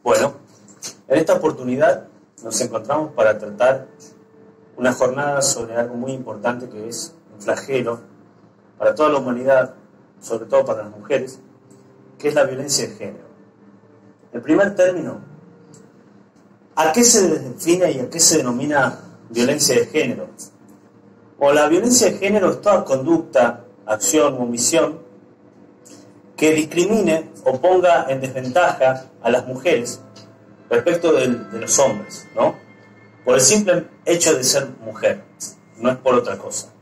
Bueno, en esta oportunidad nos encontramos para tratar una jornada sobre algo muy importante que es un flagelo para toda la humanidad, sobre todo para las mujeres, que es la violencia de género. El primer término, ¿a qué se define y a qué se denomina violencia de género? O la violencia de género es toda conducta, acción o omisión que discrimine o ponga en desventaja a las mujeres respecto de los hombres, ¿no? Por el simple hecho de ser mujer, no es por otra cosa,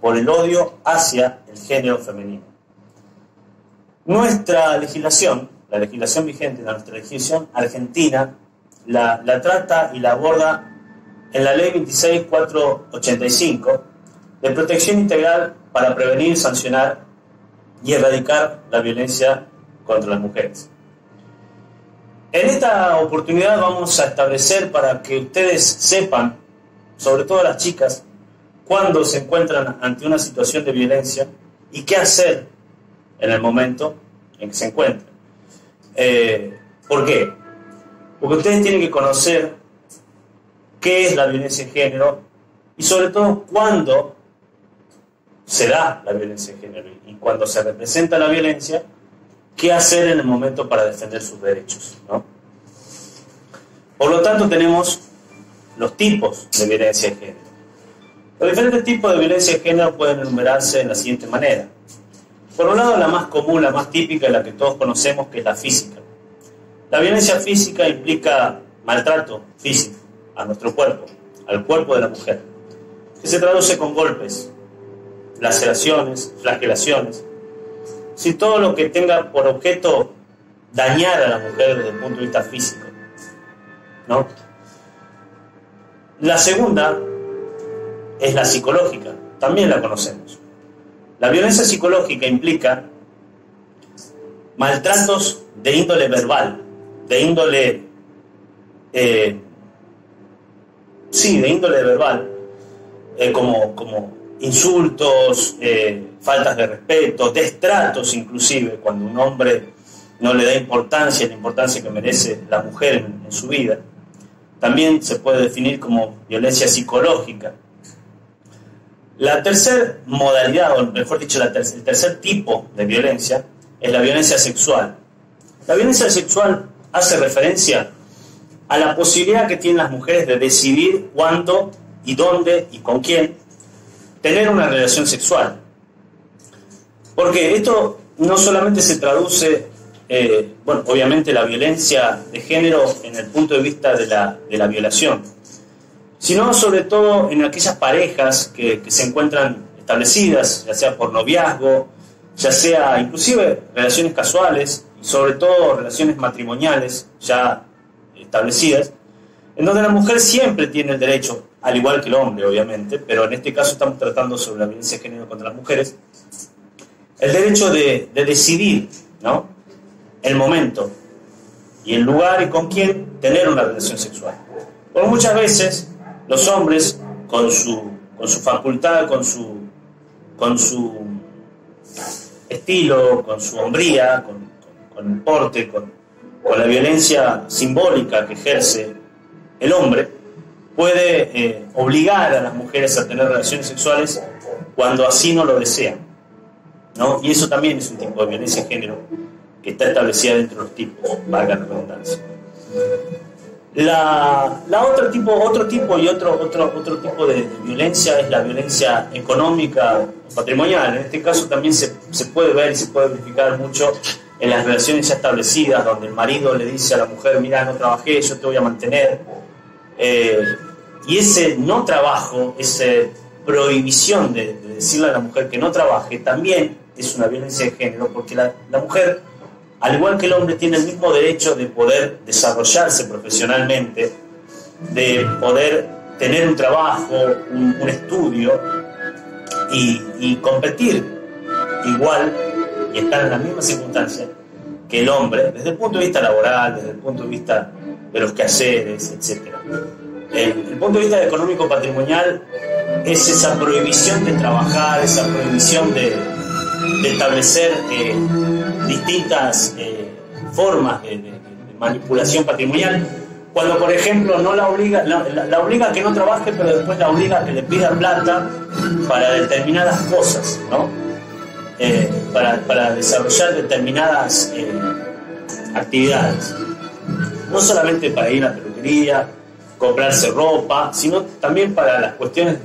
por el odio hacia el género femenino. Nuestra legislación, la legislación vigente, nuestra legislación argentina, la trata y la aborda en la Ley 26.485 de protección integral para prevenir, sancionar y erradicar la violencia contra las mujeres. En esta oportunidad vamos a establecer, para que ustedes sepan, sobre todo las chicas, cuándo se encuentran ante una situación de violencia y qué hacer en el momento en que se encuentran. ¿Por qué? Porque ustedes tienen que conocer qué es la violencia de género y sobre todo cuándo se da la violencia de género y cuando se representa la violencia, qué hacer en el momento para defender sus derechos, ¿no? Por lo tanto, tenemos los tipos de violencia de género. Los diferentes tipos de violencia de género pueden enumerarse de la siguiente manera. Por un lado, la más común, la más típica, la que todos conocemos, que es la física. La violencia física implica maltrato físico a nuestro cuerpo, al cuerpo de la mujer, que se traduce con golpes, laceraciones, flagelaciones, si todo lo que tenga por objeto dañar a la mujer desde el punto de vista físico, ¿no? La segunda es la psicológica, también la conocemos. La violencia psicológica implica maltratos de índole verbal, de índole verbal, como insultos, faltas de respeto, destratos inclusive, cuando un hombre no le da importancia, la importancia que merece la mujer en su vida. También se puede definir como violencia psicológica. La tercera modalidad, o mejor dicho, el tercer tipo de violencia es la violencia sexual. La violencia sexual hace referencia a la posibilidad que tienen las mujeres de decidir cuándo y dónde y con quién tener una relación sexual. Porque esto no solamente se traduce, obviamente la violencia de género en el punto de vista de la violación, sino sobre todo en aquellas parejas que se encuentran establecidas, ya sea por noviazgo, ya sea inclusive relaciones casuales, y sobre todo relaciones matrimoniales ya establecidas, en donde la mujer siempre tiene el derecho, al igual que el hombre obviamente, pero en este caso estamos tratando sobre la violencia de género contra las mujeres, el derecho de decidir, ¿no?, el momento y el lugar y con quién tener una relación sexual. Porque muchas veces los hombres, con su facultad, con su estilo, con su hombría, con el porte, con la violencia simbólica que ejerce el hombre, puede obligar a las mujeres a tener relaciones sexuales cuando así no lo desean, ¿no? Y eso también es un tipo de violencia de género que está establecida dentro de los tipos, valga la redundancia. Otro tipo de violencia es la violencia económica o patrimonial. En este caso también se puede ver y se puede verificar mucho en las relaciones ya establecidas, donde el marido le dice a la mujer: mira, no trabajé, yo te voy a mantener. Y ese no trabajo, esa prohibición de decirle a la mujer que no trabaje, también es una violencia de género, porque la mujer, al igual que el hombre, tiene el mismo derecho de poder desarrollarse profesionalmente, de poder tener un trabajo, un estudio y competir igual y estar en la misma circunstancia que el hombre, desde el punto de vista laboral, desde el punto de vista de los quehaceres, etc. El punto de vista económico patrimonial es esa prohibición de trabajar, esa prohibición de establecer distintas formas de manipulación patrimonial, cuando por ejemplo no la obliga, la obliga a que no trabaje, pero después la obliga a que le pida plata para determinadas cosas, ¿no? Para desarrollar determinadas actividades, no solamente para ir a la peluquería, comprarse ropa, sino también para las cuestiones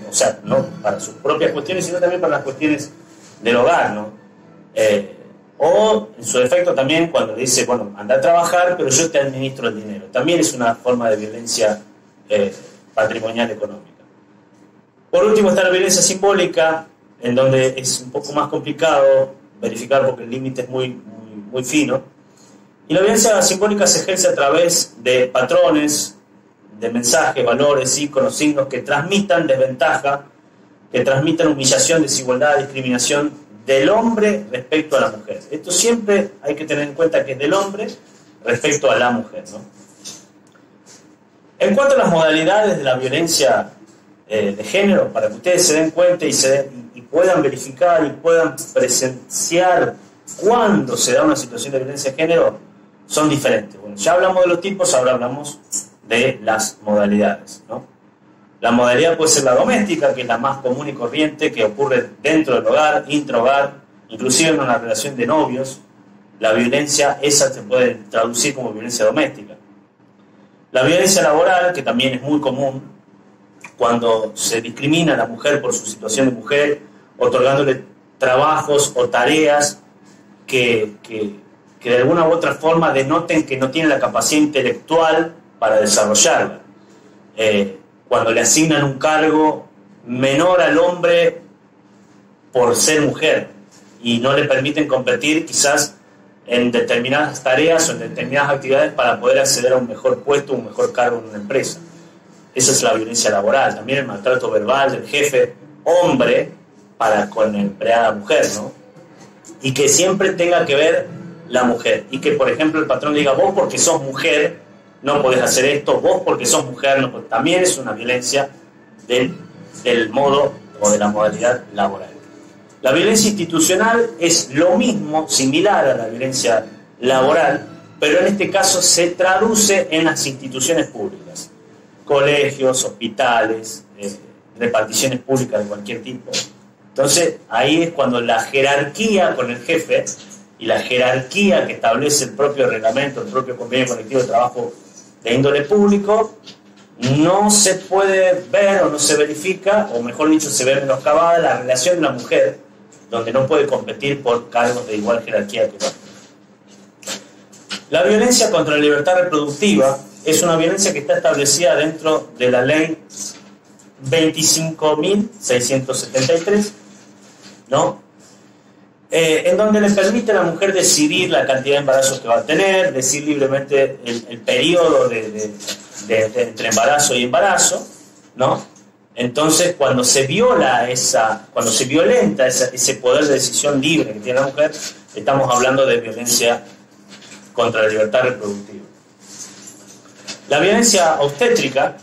o sea, no para sus propias cuestiones, sino también para las cuestiones del hogar, ¿no? O en su defecto también cuando le dice, bueno, anda a trabajar, pero yo te administro el dinero. También es una forma de violencia patrimonial económica. Por último está la violencia simbólica, en donde es un poco más complicado verificar porque el límite es muy fino. Y la violencia simbólica se ejerce a través de patrones, de mensajes, valores, íconos, signos que transmitan desventaja, que transmitan humillación, desigualdad, discriminación del hombre respecto a la mujer. Esto siempre hay que tener en cuenta que es del hombre respecto a la mujer, ¿no? En cuanto a las modalidades de la violencia de género, para que ustedes se den cuenta y puedan verificar y puedan presenciar cuándo se da una situación de violencia de género, son diferentes. Bueno, ya hablamos de los tipos, ahora hablamos de las modalidades, ¿no? La modalidad puede ser la doméstica, que es la más común y corriente, que ocurre dentro del hogar, intrahogar, inclusive en una relación de novios. La violencia esa se puede traducir como violencia doméstica. La violencia laboral, que también es muy común, cuando se discrimina a la mujer por su situación de mujer, otorgándole trabajos o tareas que de alguna u otra forma denoten que no tiene la capacidad intelectual para desarrollarla. Cuando le asignan un cargo menor al hombre por ser mujer y no le permiten competir quizás en determinadas tareas o en determinadas actividades para poder acceder a un mejor puesto, un mejor cargo en una empresa. Esa es la violencia laboral. También el maltrato verbal del jefe hombre para con la empleada mujer, ¿no? Y que siempre tenga que ver la mujer. Y que, por ejemplo, el patrón diga, vos porque sos mujer no podés hacer esto, vos porque sos mujer no podés. También es una violencia del modo o de la modalidad laboral. La violencia institucional es lo mismo, similar a la violencia laboral, pero en este caso se traduce en las instituciones públicas. Colegios, hospitales, reparticiones públicas de cualquier tipo. Entonces, ahí es cuando la jerarquía con el jefe y la jerarquía que establece el propio reglamento, el propio convenio colectivo de trabajo de índole público, no se puede ver o no se verifica, o mejor dicho, se ve menoscabada la relación de la mujer, donde no puede competir por cargos de igual jerarquía que otro. La violencia contra la libertad reproductiva es una violencia que está establecida dentro de la ley 25.673, ¿no? En donde le permite a la mujer decidir la cantidad de embarazos que va a tener, decir libremente el periodo entre embarazo y embarazo, ¿no? Entonces, cuando se violenta ese poder de decisión libre que tiene la mujer, estamos hablando de violencia contra la libertad reproductiva. La violencia obstétrica,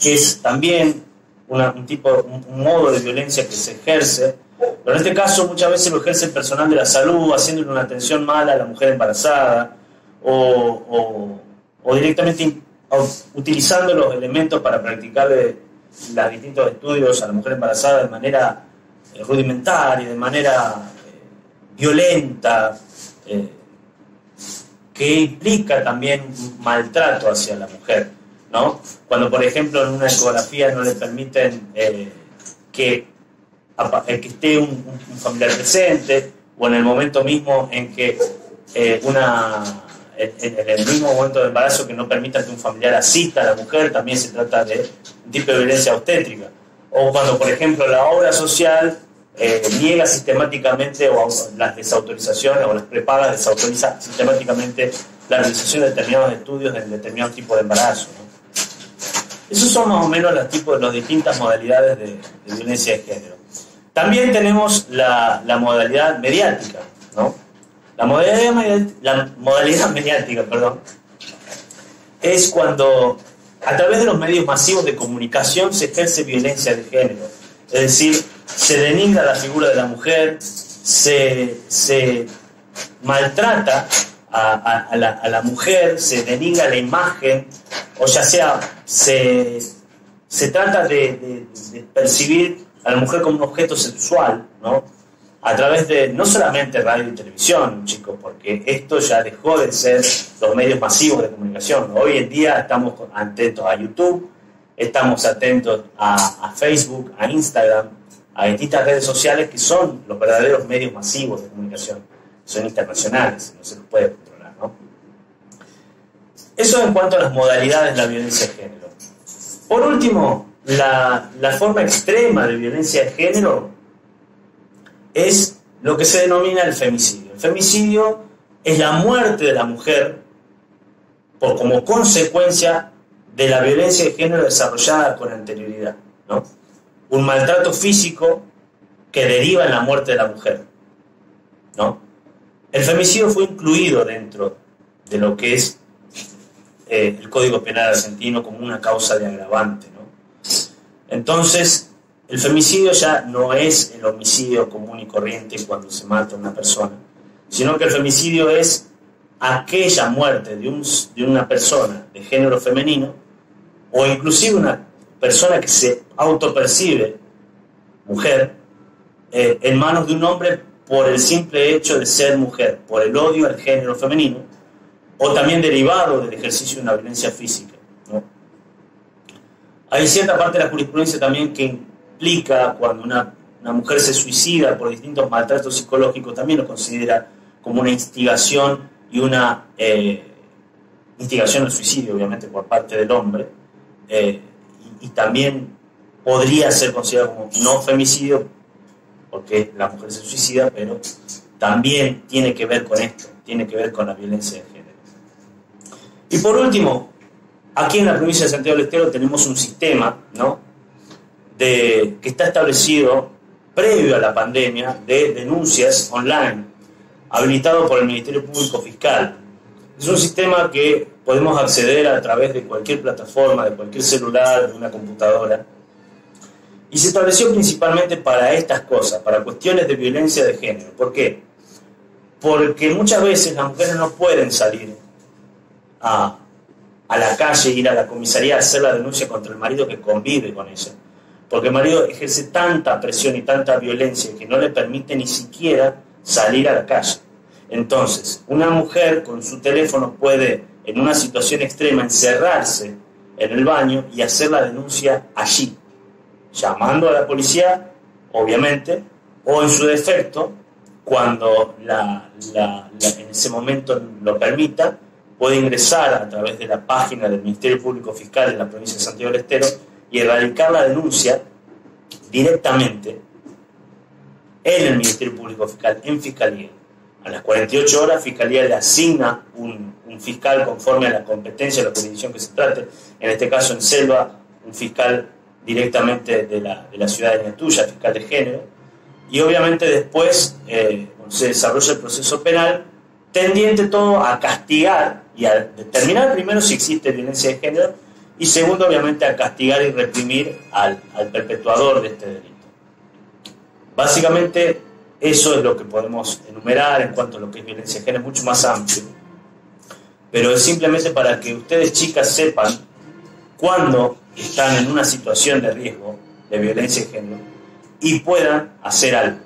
que es también un modo de violencia que se ejerce, pero en este caso muchas veces lo ejerce el personal de la salud, haciéndole una atención mala a la mujer embarazada, o directamente utilizando los elementos para practicar los distintos estudios a la mujer embarazada de manera rudimentaria, de manera violenta, que implica también un maltrato hacia la mujer, ¿no? Cuando, por ejemplo, en una ecografía no le permiten que esté un familiar presente, o en el momento mismo en que en el mismo momento de embarazo que no permita que un familiar asista a la mujer, también se trata de un tipo de violencia obstétrica. O cuando, por ejemplo, la obra social niega sistemáticamente, o las desautorizaciones o las prepagas desautoriza sistemáticamente la realización de determinados estudios en determinado tipo de embarazo, ¿no? Esos son más o menos las distintas modalidades de violencia de género. También tenemos la modalidad mediática, ¿no? La modalidad mediática, es cuando a través de los medios masivos de comunicación se ejerce violencia de género. Es decir, se denigra la figura de la mujer, se maltrata a la mujer, se denigra la imagen, o ya sea se trata de percibir a la mujer como un objeto sexual, ¿no? A través de no solamente radio y televisión, chicos, porque esto ya dejó de ser los medios masivos de comunicación. Hoy en día estamos atentos a YouTube, estamos atentos a Facebook, a Instagram, a distintas redes sociales que son los verdaderos medios masivos de comunicación. Son internacionales, no se los puede controlar, ¿no? Eso en cuanto a las modalidades de la violencia de género. Por último, la forma extrema de violencia de género es lo que se denomina el femicidio. El femicidio es la muerte de la mujer como consecuencia de la violencia de género desarrollada con anterioridad, ¿no? Un maltrato físico que deriva en la muerte de la mujer, ¿no? El femicidio fue incluido dentro de lo que es el Código Penal argentino como una causa de agravante, ¿no? Entonces, el femicidio ya no es el homicidio común y corriente cuando se mata a una persona, sino que el femicidio es aquella muerte de una persona de género femenino, o inclusive una persona que se autopercibe mujer, en manos de un hombre por el simple hecho de ser mujer, por el odio al género femenino, o también derivado del ejercicio de una violencia física, ¿no? Hay cierta parte de la jurisprudencia también que implica cuando una mujer se suicida por distintos maltratos psicológicos, también lo considera como una instigación y una instigación al suicidio, obviamente, por parte del hombre, y también podría ser considerado como no femicidio, porque la mujer se suicida, pero también tiene que ver con esto, tiene que ver con la violencia de género. Y por último, aquí en la provincia de Santiago del Estero tenemos un sistema, ¿no?, que está establecido previo a la pandemia de denuncias online, habilitado por el Ministerio Público Fiscal. Es un sistema que podemos acceder a través de cualquier plataforma, de cualquier celular, de una computadora, y se estableció principalmente para estas cosas, para cuestiones de violencia de género. ¿Por qué? Porque muchas veces las mujeres no pueden salir a la calle, ir a la comisaría a hacer la denuncia contra el marido que convive con ella, porque el marido ejerce tanta presión y tanta violencia que no le permite ni siquiera salir a la calle. Entonces, una mujer con su teléfono puede, en una situación extrema, encerrarse en el baño y hacer la denuncia allí, llamando a la policía, obviamente, o en su defecto, cuando en ese momento lo permita, puede ingresar a través de la página del Ministerio Público Fiscal de la provincia de Santiago del Estero y erradicar la denuncia directamente en el Ministerio Público Fiscal, en Fiscalía. A las 48 horas, Fiscalía le asigna un fiscal conforme a la competencia de la jurisdicción que se trate, en este caso en Selva, un fiscal directamente de la ciudad de Ñatuya, fiscal de género, y obviamente después se desarrolla el proceso penal, tendiente todo a castigar y a determinar primero si existe violencia de género, y segundo, obviamente, a castigar y reprimir al perpetuador de este delito. Básicamente, eso es lo que podemos enumerar en cuanto a lo que es violencia de género, mucho más amplio. Pero es simplemente para que ustedes, chicas, sepan cuándo están en una situación de riesgo de violencia de género y puedan hacer algo.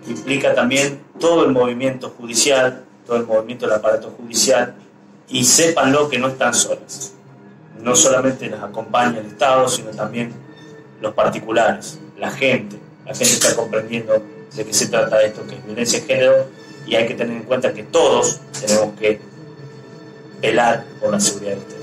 Implica también todo el movimiento judicial, todo el movimiento del aparato judicial, y sépanlo que no están solas. No solamente las acompaña el Estado, sino también los particulares, la gente está comprendiendo de qué se trata esto, que es violencia de género, y hay que tener en cuenta que todos tenemos que velar por la seguridad de ustedes.